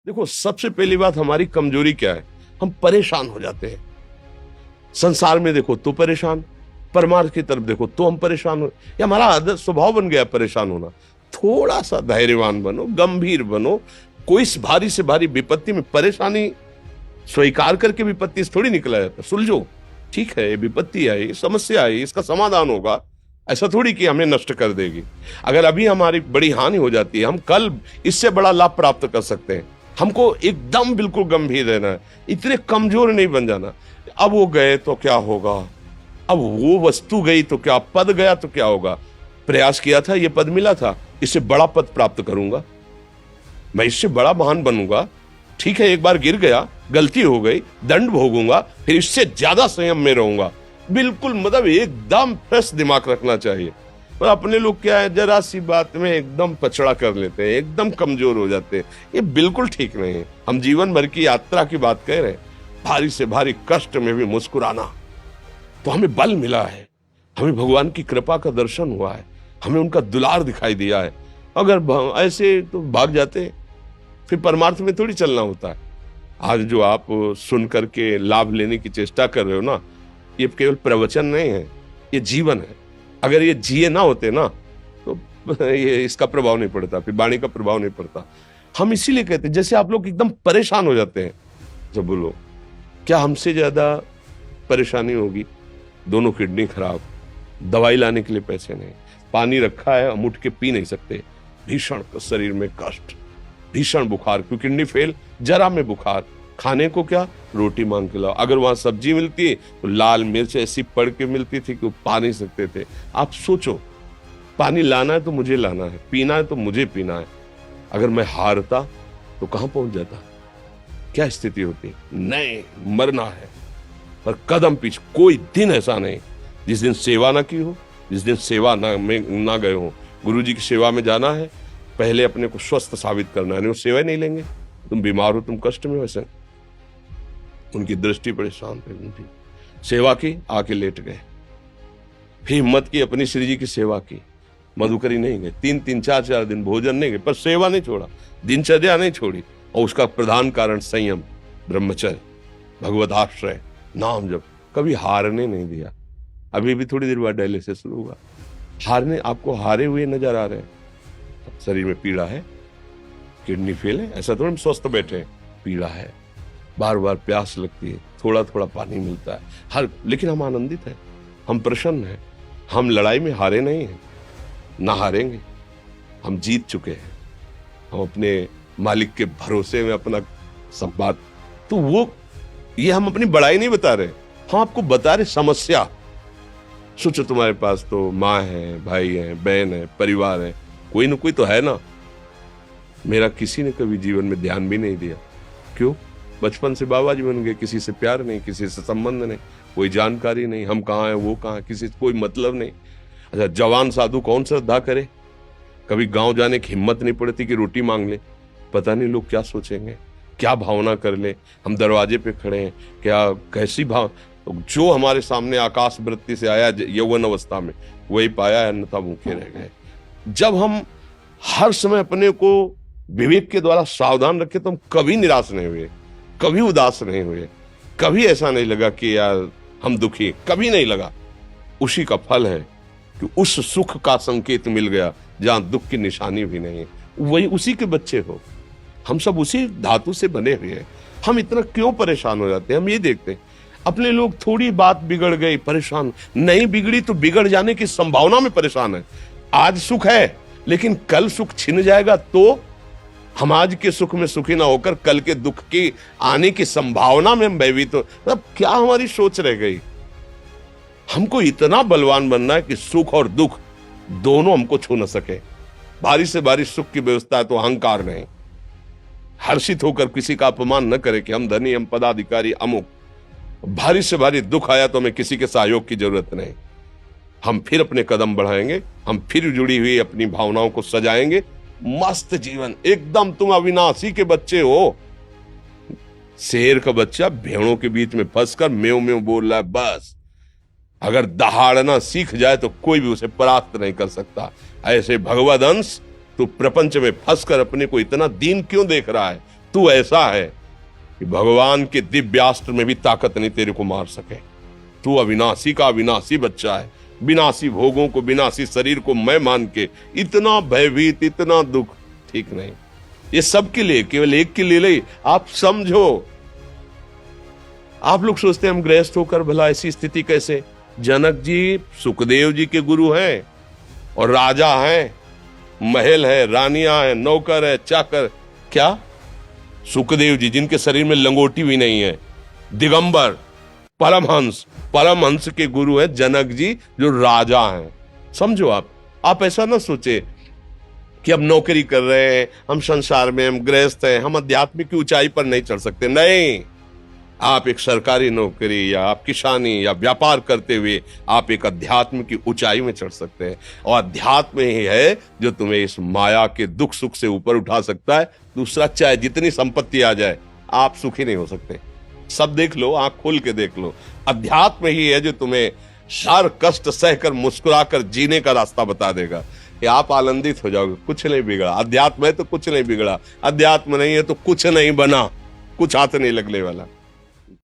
देखो, सबसे पहली बात हमारी कमजोरी क्या है? हम परेशान हो जाते हैं। संसार में देखो तो परेशान, परमार्थ की तरफ देखो तो हम परेशान हो। ये हमारा आदत स्वभाव बन गया परेशान होना। थोड़ा सा धैर्यवान बनो, गंभीर बनो। कोई इस भारी से भारी विपत्ति में परेशानी स्वीकार करके विपत्ति से थोड़ी निकला जाता। सुलझो, ठीक है, ये विपत्ति आई, समस्या आई, इसका समाधान होगा। ऐसा थोड़ी कि हमें नष्ट कर देगी। अगर अभी हमारी बड़ी हानि हो जाती है, हम कल इससे बड़ा लाभ प्राप्त कर सकते हैं। हमको एकदम बिल्कुल गंभीर रहना है, इतने कमजोर नहीं बन जाना। अब वो गए तो क्या होगा, अब वो वस्तु गई तो क्या, पद गया तो क्या होगा। प्रयास किया था, ये पद मिला था, इससे बड़ा पद प्राप्त करूंगा, मैं इससे बड़ा महान बनूंगा। ठीक है, एक बार गिर गया, गलती हो गई, दंड भोगूंगा, फिर इससे ज्यादा संयम में रहूंगा। बिल्कुल मतलब एकदम फ्रेश दिमाग रखना चाहिए। और अपने लोग क्या है, जरा सी बात में एकदम पछड़ा कर लेते हैं, एकदम कमजोर हो जाते हैं। ये बिल्कुल ठीक नहीं है। हम जीवन भर की यात्रा की बात कह रहे हैं, भारी से भारी कष्ट में भी मुस्कुराना, तो हमें बल मिला है, हमें भगवान की कृपा का दर्शन हुआ है, हमें उनका दुलार दिखाई दिया है। अगर ऐसे तो भाग जाते, फिर परमार्थ में थोड़ी चलना होता है। आज जो आप सुन करके लाभ लेने की चेष्टा कर रहे हो ना, ये केवल प्रवचन नहीं है, ये जीवन है। अगर ये जिए ना होते ना, तो ये इसका प्रभाव नहीं पड़ता, फिर वाणी का प्रभाव नहीं पड़ता। हम इसीलिए कहते हैं, जैसे आप लोग एकदम परेशान हो जाते हैं जब बोलो, क्या हमसे ज्यादा परेशानी होगी? दोनों किडनी खराब, दवाई लाने के लिए पैसे नहीं, पानी रखा है हम उठ के पी नहीं सकते, भीषण शरीर में कष्ट, भीषण बुखार, क्योंकि किडनी फेल, जरा में बुखार, खाने को क्या, रोटी मांग के लाओ। अगर वहां सब्जी मिलती है तो लाल मिर्च ऐसी पड़ के मिलती थी कि वो पा नहीं सकते थे। आप सोचो, पानी लाना है तो मुझे लाना है, पीना है तो मुझे पीना है। अगर मैं हारता तो कहां पहुंच जाता, क्या स्थिति होती? नहीं, मरना है, पर कदम पीछे। कोई दिन ऐसा नहीं जिस दिन सेवा ना की हो, जिस दिन सेवा ना गए हो। गुरु जी की सेवा में जाना है, पहले अपने को स्वस्थ साबित करना है, नहीं वो सेवा नहीं लेंगे। तुम बीमार हो, तुम कष्ट में हो, ऐसे उनकी दृष्टि परेशान थे, उनकी सेवा की, आके लेट गए। फिर हिम्मत की, अपनी श्री जी की सेवा की, मधुकरी नहीं गए, 3-3 4-4 दिन भोजन नहीं गए, पर सेवा नहीं छोड़ा, दिनचर्या नहीं छोड़ी। और उसका प्रधान कारण संयम, ब्रह्मचर्य, भगवत आश्रय, नाम जप, कभी हारने नहीं दिया। अभी भी थोड़ी देर बाद डायलिसिस शुरू हुआ। हारने, आपको हारे हुए नजर आ रहे हैं? शरीर में पीड़ा है, किडनी फेल है, ऐसा थोड़ा हम स्वस्थ बैठे हैं, पीड़ा है, बार बार प्यास लगती है, थोड़ा थोड़ा पानी मिलता है, लेकिन हम आनंदित हैं, हम प्रसन्न हैं। हम लड़ाई में हारे नहीं हैं, ना हारेंगे, हम जीत चुके हैं। हम अपने मालिक के भरोसे में अपना संवाद, तो वो ये हम अपनी बड़ाई नहीं बता रहे, हम आपको बता रहे समस्या। सोचो, तुम्हारे पास तो माँ है, भाई है, बहन है, परिवार है, कोई ना कोई तो है ना। मेरा किसी ने कभी जीवन में ध्यान भी नहीं दिया। क्यों? बचपन से बाबा जी बन गए, किसी से प्यार नहीं, किसी से संबंध नहीं, कोई जानकारी नहीं, हम कहाँ हैं, वो कहाँ, किसी से कोई मतलब नहीं। अच्छा, जवान साधु कौन श्रद्धा करे? कभी गांव जाने की हिम्मत नहीं पड़ती कि रोटी मांग ले, पता नहीं लोग क्या सोचेंगे, क्या भावना कर ले। हम दरवाजे पे खड़े हैं, क्या कैसी भाव, जो हमारे सामने आकाश वृत्ति से आया यौवन अवस्था में, वही पाया, अन्यथा भूखे रह गए। जब हम हर समय अपने को विवेक के द्वारा सावधान रखे, तो हम कभी निराश नहीं हुए, कभी उदास नहीं हुए, कभी ऐसा नहीं लगा कि यार हम दुखी, कभी नहीं लगा। उसी का फल है कि उस सुख का संकेत मिल गया जहां दुख की निशानी भी नहीं है। वही उसी के बच्चे हो, हम सब उसी धातु से बने हुए हैं। हम इतना क्यों परेशान हो जाते हैं? हम ये देखते हैं, अपने लोग थोड़ी बात बिगड़ गई परेशान, नहीं बिगड़ी तो बिगड़ जाने की संभावना में परेशान है। आज सुख है, लेकिन कल सुख छिन जाएगा तो हम आज के सुख में सुखी ना होकर कल के दुख की आने की संभावना में हम भयभीत हो। मतलब क्या हमारी सोच रह गई? हमको इतना बलवान बनना है कि सुख और दुख दोनों हमको छू न सके। भारी से भारी सुख की व्यवस्था है तो अहंकार नहीं, हर्षित होकर किसी का अपमान न करे कि हम धनी, हम पदाधिकारी, अमुक। भारी से भारी दुख आया तो हमें किसी के सहयोग की जरूरत नहीं, हम फिर अपने कदम बढ़ाएंगे, हम फिर जुड़ी हुई अपनी भावनाओं को सजाएंगे। मस्त जीवन एकदम। तुम अविनाशी के बच्चे हो। शेर का बच्चा भेड़ों के बीच में फंसकर म्यों म्यों बोल रहा है, बस अगर दहाड़ना सीख जाए तो कोई भी उसे परास्त नहीं कर सकता। ऐसे भगवद अंश, तू प्रपंच में फंसकर अपने को इतना दीन क्यों देख रहा है? तू ऐसा है कि भगवान के दिव्यास्त्र में भी ताकत नहीं तेरे को मार सके। तू अविनाशी का अविनाशी बच्चा है। विनाशी भोगों को, विनाशी शरीर को मैं मान के इतना भयभीत, इतना दुख ठीक नहीं। ये सबके लिए, केवल एक के लिए नहीं। आप समझो, आप लोग सोचते हैं हम गृहस्थ होकर भला ऐसी स्थिति कैसे। जनक जी सुखदेव जी के गुरु हैं और राजा हैं, महल है, रानियां हैं, नौकर है, चाकर। क्या सुखदेव जी जिनके शरीर में लंगोटी भी नहीं है, दिगंबर, परमहंस, परमहंस के गुरु हैं जनक जी जो राजा हैं। समझो आप ऐसा ना सोचे कि हम नौकरी कर रहे हैं, हम संसार में, हम गृहस्थ हैं, हम आध्यात्मिक की ऊंचाई पर नहीं चढ़ सकते। नहीं, आप एक सरकारी नौकरी या आप किसानी या व्यापार करते हुए आप एक अध्यात्म की ऊंचाई में चढ़ सकते हैं। और अध्यात्म ही है जो तुम्हें इस माया के दुख सुख से ऊपर उठा सकता है। दूसरा, चाहे जितनी संपत्ति आ जाए, आप सुखी नहीं हो सकते। सब देख लो, आंख खोल के देख लो। अध्यात्म ही है जो तुम्हें हर कष्ट सहकर मुस्कुराकर जीने का रास्ता बता देगा कि आप आनंदित हो जाओगे। कुछ नहीं बिगड़ा। अध्यात्म है तो कुछ नहीं बिगड़ा, अध्यात्म नहीं है तो कुछ नहीं बना, कुछ हाथ नहीं लगने वाला।